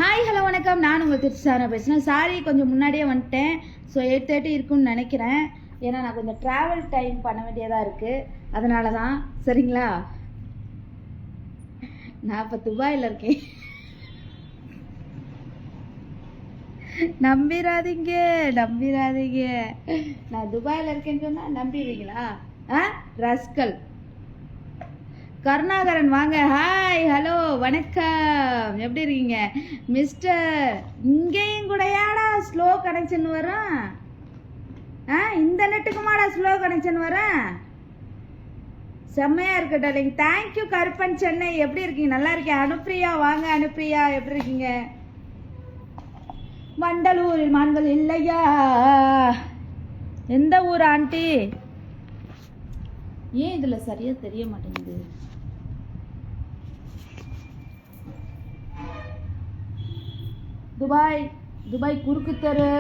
Hi hello வணக்கம். நான் உங்கள் திருச்சாரா பேசுகிறேன். சாரி கொஞ்சம் முன்னாடியே வந்துட்டேன். ஸோ 8:30 இருக்குன்னு நினைக்கிறேன். ஏன்னா நான் கொஞ்சம் ட்ராவல் டைம் பண்ண வேண்டியதாக இருக்குது, அதனால தான். சரிங்களா? நான் இப்போ துபாயில் இருக்கேன். நம்பிடாதீங்க. நான் துபாயில் இருக்கேன்னு சொன்னால் நம்பிடுவீங்களா? ரஸ்கல் கருணாகரன் வாங்க. ஹாய் ஹலோ வணக்கம், எப்படி இருக்கீங்க மிஸ்டர்? இங்கேயும் கூடயாடா ஸ்லோ கனெக்ஷன் வரும்? இந்த நெட்டுக்குமாடா ஸ்லோ கனெக்ஷன் வரும்? செம்மையா இருக்கு டார்லிங். தேங்க்யூ கருப்பன் சென்னை. எப்படி இருக்கீங்க? நல்லா இருக்கேன். அனுப்பிரியா வாங்க. அனுப்பிரியா எப்படி இருக்கீங்க? வண்டலூரில் மான்கள் இல்லையா? எந்த ஊர் ஆண்டி? ஏன் இதுல சரியா தெரிய மாட்டேங்குது? துபாய் குறுக்கு தெரு.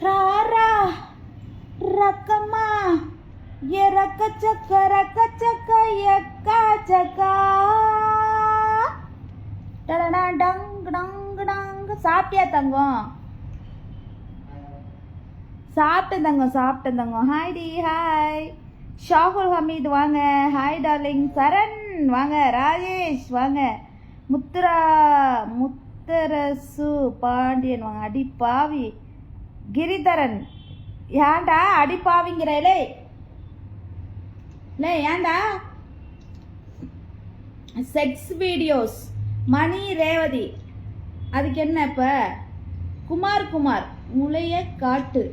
ராரா ரக்கம்மா ஏ ரக்க சக்க எக்கா சக்கா டடடா டங் டங் டங். சாப்பிட்டியா தங்கம்? சாப்பிட்டேன் தங்கம். ஹாய் டி. ஹாய் ஷாகுல் ஹமீத் வாங்க. Hi darling. சரண் வாங்க. ராஜேஷ் வாங்க. முத்தரசு பாண்டியன் வாங்க. அடி பாவி கிரிதரன். ஏன்டா அடி பாவிங்கிறே? ஏன்டா? செக்ஸ் வீடியோஸ் மணி ரேவதி. அதுக்கு என்ன இப்ப? குமார் முளைய காட்டு.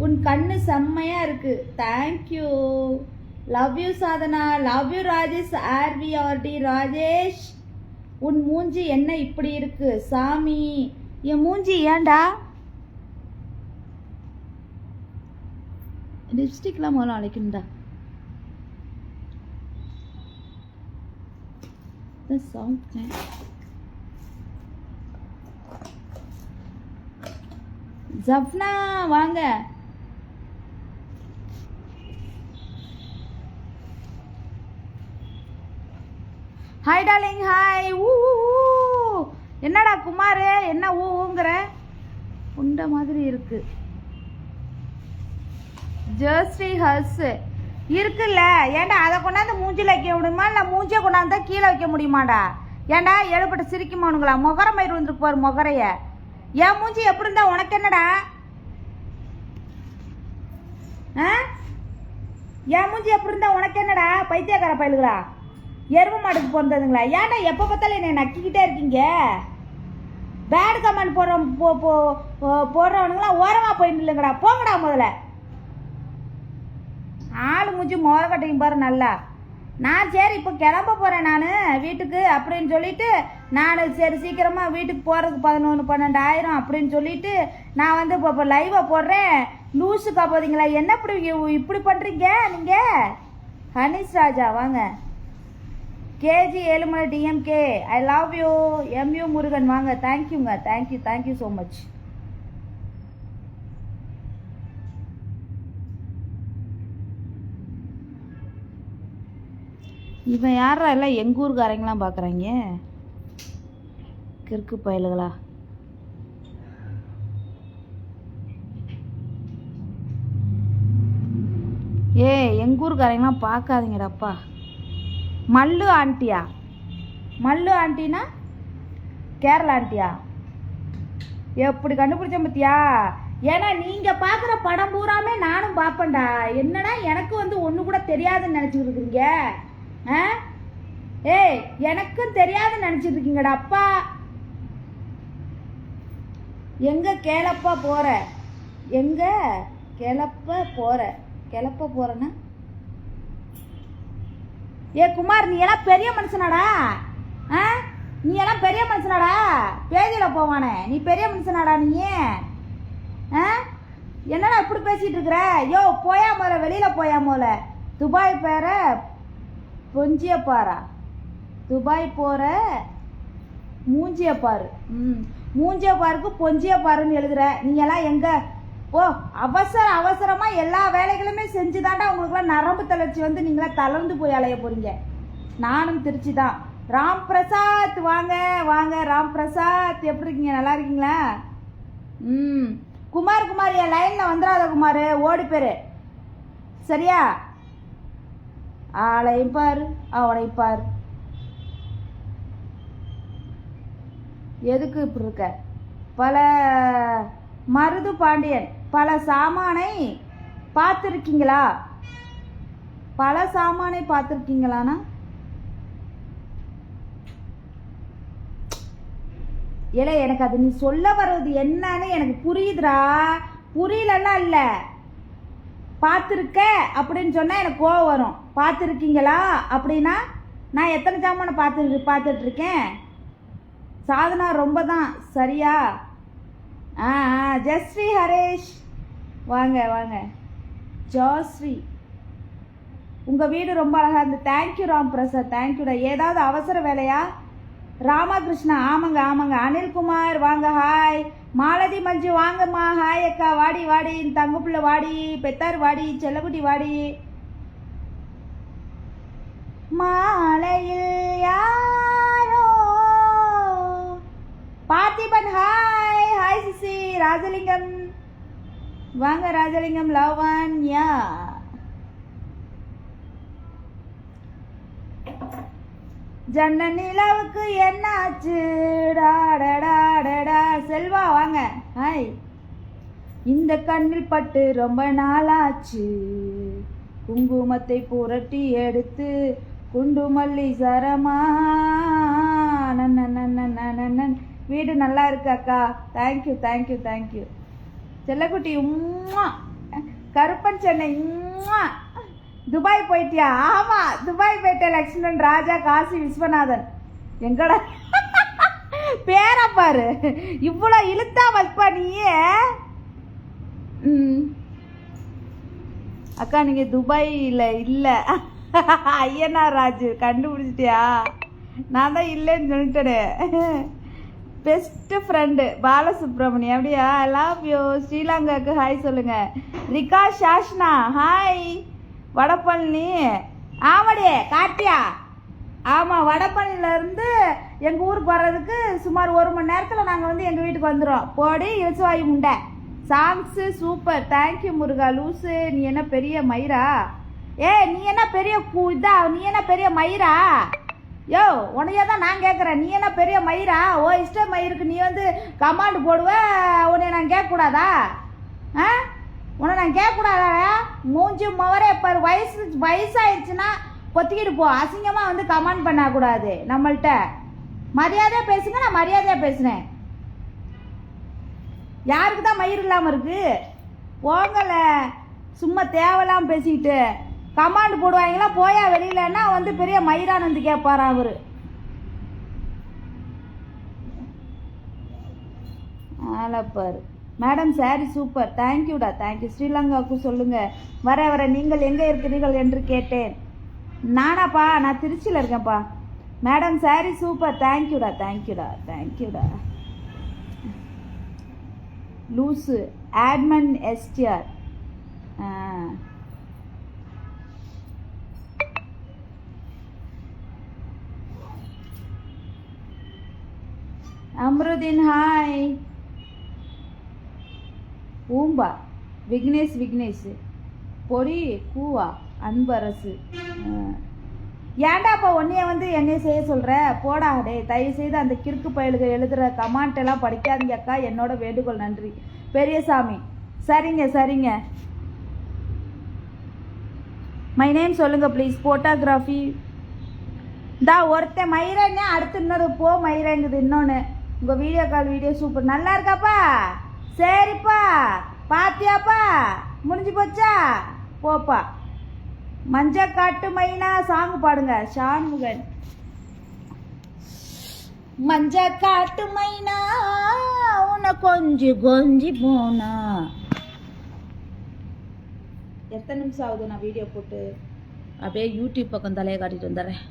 உன் கண்ணு செம்மையா இருக்கு. Thank you. Love you Sadhana. Love you Rajesh. ஆர்விஆர்டி ராஜேஷ். உன் மூஞ்சி என்ன இப்படி இருக்கு சாமி? என் மூஞ்சி ஏன்டா? லிப்ஸ்டிக்லாம் முதல்ல அழைக்கணும்டா. ஜப்னா வாங்க. Hi darling. ஹாய். என்னடா குமார், என்ன ஊங்கிற? உண்ட மாதிரி இருக்கு. ஜெர்சி ஹஸ் இருக்குல்ல. ஏன்டா அதை கொண்டாந்து மூஞ்சில வைக்க முடியுமா, இல்லை மூஞ்சியை கொண்டாந்து கீழே வைக்க முடியுமாடா? ஏன்டா எழுப்பட்டு சிரிக்குமானுங்களா? மொகர மயிர் வந்துருக்கு பாரு மொகரைய. என் மூஞ்சி எப்படி இருந்தா உனக்கு என்னடா? என் மூஞ்சி எப்படி இருந்தா உனக்கு என்னடா? பைத்தியக்கார பயலுங்களா, எரும மாட்டுக்கு பிறந்ததுங்களா? ஏன்டா எப்போ பார்த்தாலும் என்னை நக்கிக்கிட்டே இருக்கீங்க? பேட் கமெண்ட் போடுறவனுங்களாம் ஓரமா போயிட்டு இல்லைங்கடா. போங்கடா முதல்ல. ஆளு மூஞ்சி முகக்கட்டையும் பாரு நல்லா. நான் சரி இப்போ கிளம்ப போகிறேன் நான் வீட்டுக்கு அப்படின்னு சொல்லிட்டு, நான் சரி சீக்கிரமாக வீட்டுக்கு போகிறதுக்கு 11-12 ஆயிரம் அப்படின்னு சொல்லிட்டு நான் வந்து இப்போ லைவாக போடுறேன். லூஸுக்கா போதீங்களா? என்ன இப்படி பண்ணுறீங்க நீங்கள்? ஹனிஷ் ராஜா வாங்க. KG Ezhumalai DMK I love you. Mu Murugan வாங்க. தேங்க்யூங்க. Thank you so much. இவன் யாரா எல்லாம் எங்கள் ஊருக்காரங்களாம் பார்க்குறாங்க? கிறுக்கு பயலுகளா. எங்கள் ஊருக்காரங்களாம் பார்க்காதீங்கடாப்பா. மல்லு ஆண்டியா? மல்லு ஆண்டினா கேரளா ஆண்டியா? எப்படி கண்டுபிடிச்ச பத்தியா? ஏன்னா நீங்கள் பார்க்குற படம் பூராமே நானும் பார்ப்பேன்டா. என்னடா எனக்கு வந்து ஒன்று கூட தெரியாதுன்னு நினச்சிக்கிட்டு இருக்கீங்க? எனக்கும் தெரியாதுன்னு நினச்சிட்டு இருக்கீங்கடா அப்பா. எங்க கேளப்பா போற? எங்க கிளப்ப போறேன்னா? குமார் நீ எல்லாம் பெரிய மனுஷனாடா? நீ எல்லாம் பெரிய மனுஷனாடா? பேதியில போவானே நீ பெரிய மனுஷனாடா? நீ என்னடா இப்படி பேசிட்டு இருக்கிற? போயா போல, வெளியில போயா போல. துபாய் பேர பொஞ்சிய பாரா? துபாய் போற மூஞ்சிய பாரு. மூஞ்சிய பாருக்கு பொஞ்சிய பாருன்னு எழுதுற. நீ எல்லாம் எங்க ஓ அவசரமாக எல்லா வேலைகளுமே செஞ்சுதாண்டா உங்களுக்குலாம் நரம்பு தளர்ச்சி வந்து நீங்களா தளர்ந்து போய் அலைய போகிறீங்க. நானும் திருச்சி தான். ராம் பிரசாத் வாங்க வாங்க. ராம் பிரசாத் எப்படி இருக்கீங்க? நல்லா இருக்கீங்களா? குமார் என் லைனில் வந்துடாத குமார், ஓடி பேரு சரியா? ஆளையும் பாரு அவனையும் பாரு. எதுக்கு இப்படி இருக்க? பல மருது பாண்டியன் பல சாமானை பார்த்துருக்கீங்களா? பல சாமானை பார்த்துருக்கீங்களாண்ணா? ஏலே எனக்கு அது நீ சொல்ல வர்றது என்னன்னு எனக்கு புரியுதுடா. புரியலன்னா இல்லை, பார்த்துருக்க அப்படின்னு சொன்னால் எனக்கு கோவம் வரும். பார்த்துருக்கீங்களா அப்படின்னா நான் எத்தனை சாமானை பார்த்துட்ருக்கேன்? சாதனா ரொம்ப தான் சரியா? ஜஸ்ரீ ஹரேஷ் வாங்க வாங்க. ஜோஸ்ரீ உங்கள் வீடு ரொம்ப அழகாக இருந்து. தேங்க்யூ ராம் பிரசாத், தேங்க்யூடா. ஏதாவது அவசர வேலையா? ராமகிருஷ்ணா ஆமாங்க ஆமாங்க. அனில்குமார் வாங்க ஹாய். மாலதி மஞ்சு வாங்கம்மா ஹாய் அக்கா. வாடி வாடி தங்க பிள்ளை வாடி, பெத்தார் வாடி, செல்லக்குட்டி வாடி. மாலையில் யாரோ Parthiban hi hi CC. Rajalingam வாங்க ராஜலிங்கம். லவன்யா ஜன்ன நிலவுக்கு என்னாச்சு டாடா. செல்வா வாங்க ஹாய். இந்த கண்ணில் பட்டு ரொம்ப நாளாச்சு, குங்குமத்தை புரட்டி எடுத்து குண்டுமல்லி சரமா. வீடு நல்லா இருக்கு அக்கா. Thank you thank you thank you. செல்லக்குட்டி உம்மா. கருப்பன் சென்னை உம்மா. துபாய் போயிட்டியா? ஆமா துபாய் போயிட்டேன். லக்ஷ்மணன் ராஜா காசி விஸ்வநாதன் எங்கடா பேரை பாரு, இவ்வளோ இழுத்தா வப்பா நீயே. அக்கா நீங்கள் துபாயில் இல்லை. ஐயனார் ராஜு கண்டுபிடிச்சிட்டியா? நான் தான் இல்லைன்னு சொல்லிட்டேனே. பெஸ்ட்டு ஃப்ரெண்டு பாலசுப்ரமணியம் அப்படியா? I love you. ஸ்ரீலங்காவுக்கு ஹாய் சொல்லுங்க. ரிகா ஷாஷ்னா ஹாய். வடபழனி ஆமாடியே காட்டியா? ஆமாம் வடபழனிலேருந்து எங்கள் ஊருக்கு வர்றதுக்கு சுமார் 1 மணி நேரத்தில் நாங்கள் வந்து எங்கள் வீட்டுக்கு வந்துடும். போடி இலசுவாயு முண்டை. Songs super. தேங்க்யூ முருகா. லூஸு நீ என்ன பெரிய மயிரா? நீ என்ன பெரிய நீ என்ன பெரிய மயிரா? யோ உனையே தான் நான் கேட்குறேன். நீ என்ன பெரிய மயிரா? ஓ இஷ்ட மயிருக்கு நீ வந்து கமாண்டு போடுவ. உன்னை நான் கேட்கக்கூடாதா? உன்னை நான் கேட்கக்கூடாதா? மூஞ்சி மவரே பாரு. வயசாயிடுச்சுன்னா பொத்திக்கிட்டு போ. அசிங்கமாக வந்து கமெண்ட் பண்ணக்கூடாது நம்மள்கிட்ட. மரியாதையாக பேசுங்க. நான் மரியாதையாக பேசுனேன். யாருக்கு தான் மயிர் இல்லாமல் இருக்கு? போங்கல சும்மா தேவையில்லாமல் பேசிக்கிட்டு. கமாண்டு போடுவாங்களா போயா வெளியிலன்னா வந்து பெரிய மயிரான்னு வந்து கேட்பாரா அவரு? ஆலப்பாரு. Madam sorry super. தேங்க்யூடா தேங்க்யூ. ஸ்ரீலங்காவுக்கு சொல்லுங்க வர நீங்கள் எங்கே இருக்கிறீர்கள் என்று கேட்டேன். நானாப்பா நான் திருச்சியில் இருக்கேன்ப்பா. Madam sorry super. தேங்க்யூடா தேங்க்யூடா தேங்க்யூடா. லூஸு ஆட்மன் எஸ்டிஆர். அம்ருதீன் ஹாய். ஊம்பா விக்னேஷ் பொடி கூவா அன்பரசு. ஏன்டாப்பா உன்னைய வந்து என்னைய செய்ய சொல்கிற? போடா டே. தயவுசெய்து அந்த கிறுக்கு பயலுக்கு எழுதுகிற கமெண்ட் எல்லாம் படிக்காதீங்க அக்கா. என்னோட வேண்டுகோள். நன்றி பெரியசாமி. சரிங்க. மை நேம் சொல்லுங்க ப்ளீஸ். ஃபோட்டோகிராஃபி ஒருத்தன் மயிரங்க. அடுத்து இன்னொரு போ மயிரங்குது இன்னொன்று. உங்கள் வீடியோ சூப்பர். நல்லா இருக்காப்பா? சரிப்பா. பாத்தியாப்பா? முடிஞ்சு போச்சா? போப்பா. மஞ்ச காட்டு மைனா சாங் பாடுங்க. ஷான்முகன். மஞ்ச காட்டு மைனா உன்னை கொஞ்சி போனா. எத்தனை நிமிஷம் ஆகுது நான் வீடியோ போட்டு? அப்படியே யூடியூப் பக்கம் தலையை காட்டிட்டு வந்துடுறேன்.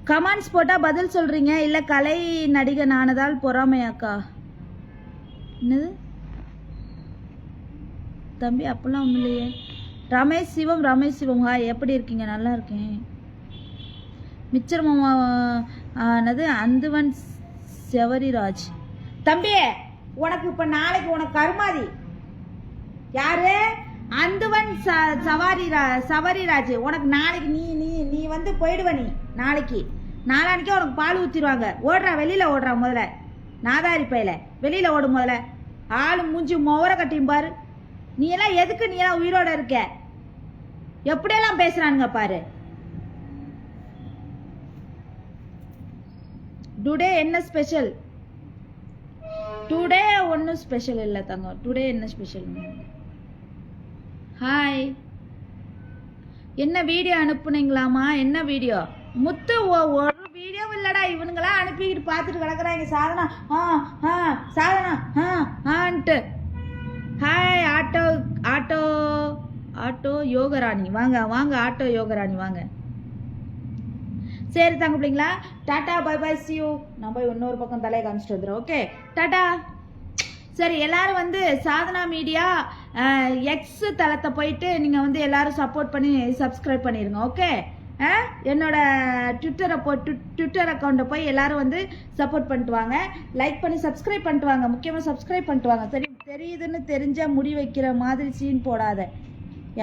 கமெண்ட்ஸ் போட்டால் பதில் சொல்கிறீங்க, இல்லை கலை நடிகன் ஆனதால் பொறாமையாக்கா? என்னது தம்பி, அப்பெல்லாம் ஒன்றும் இல்லையே. ரமேஷ் சிவம் ஹாய், எப்படி இருக்கீங்க? நல்லா இருக்கேன். மிச்சர் மாமா என்னது அந்துவன் செவரிராஜ். தம்பி, உனக்கு இப்போ நாளைக்கு உனக்கு கருமாதி யாரு? அந்துவன் சவரிராஜ். உனக்கு நாளைக்கு நீ நீ நீ வந்து போயிடுவ. நீ நாளானிக்கே உனக்கு பால் ஊற்றிடுவாங்க. ஓடுறா, வெளியில் ஓடுறா. முதல்ல நாதாரி பையில வெளியில் ஓடும். முதல்ல ஆளு மூஞ்சி முவர கட்டியும் பாரு. நீ எல்லாம் எதுக்கு நீ எல்லாம் உயிரோட இருக்க? எப்படியெல்லாம் பேசுறானுங்க பாரு. டுடே என்ன ஸ்பெஷல்? டுடே ஒன்றும் ஸ்பெஷல் இல்லை தங்கம். டுடே என்ன ஸ்பெஷல்? ஹாய், என்ன வீடியோ அனுப்புனீங்களாமா? என்ன வீடியோ? முத்து, ஒரு வீடியோ இல்லடா. இவனுங்களாம் அனுப்பிக்கிட்டு பார்த்துட்டு கிடக்குறாங்க. Sadhana Sadhana aunt. Hi auto auto auto Yogarani, வாங்க வாங்க ஆட்டோ யோகராணி வாங்க. சரி தங்க பிள்ளைங்களா, tata bye bye see you. நான் போய் இன்னொரு பக்கம் தலையை காமிச்சிட்டு வந்துடுறேன். Okay, tata. சரி, எல்லாரும் வந்து சாதனா மீடியா எக்ஸ் தளத்தை போயிட்டு நீங்கள் வந்து எல்லாரும் சப்போர்ட் பண்ணி சப்ஸ்கிரைப் பண்ணிடுங்க. ஓகே, என்னோட ட்விட்டர் அக்கௌண்ட்டை போய் எல்லாரும் வந்து சப்போர்ட் பண்ணிட்டு வாங்க, லைக் பண்ணி சப்ஸ்கிரைப் பண்ணிட்டு வாங்க. முக்கியமாக சப்ஸ்கிரைப் பண்ணிட்டு வாங்க. தெரியுதுன்னு தெரிஞ்சால் முடி வைக்கிற மாதிரி சீன் போடாத.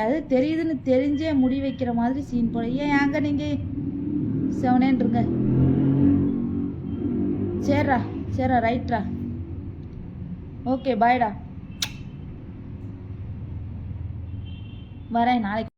அது தெரியுதுன்னு தெரிஞ்சே முடி வைக்கிற மாதிரி சீன் போட. ஏன் அங்கே நீங்கள் செவனேன்ருங்க. சரிடா ரைட்ரா. ஓகே, பாய்டா. வரேன் நாளைக்கு.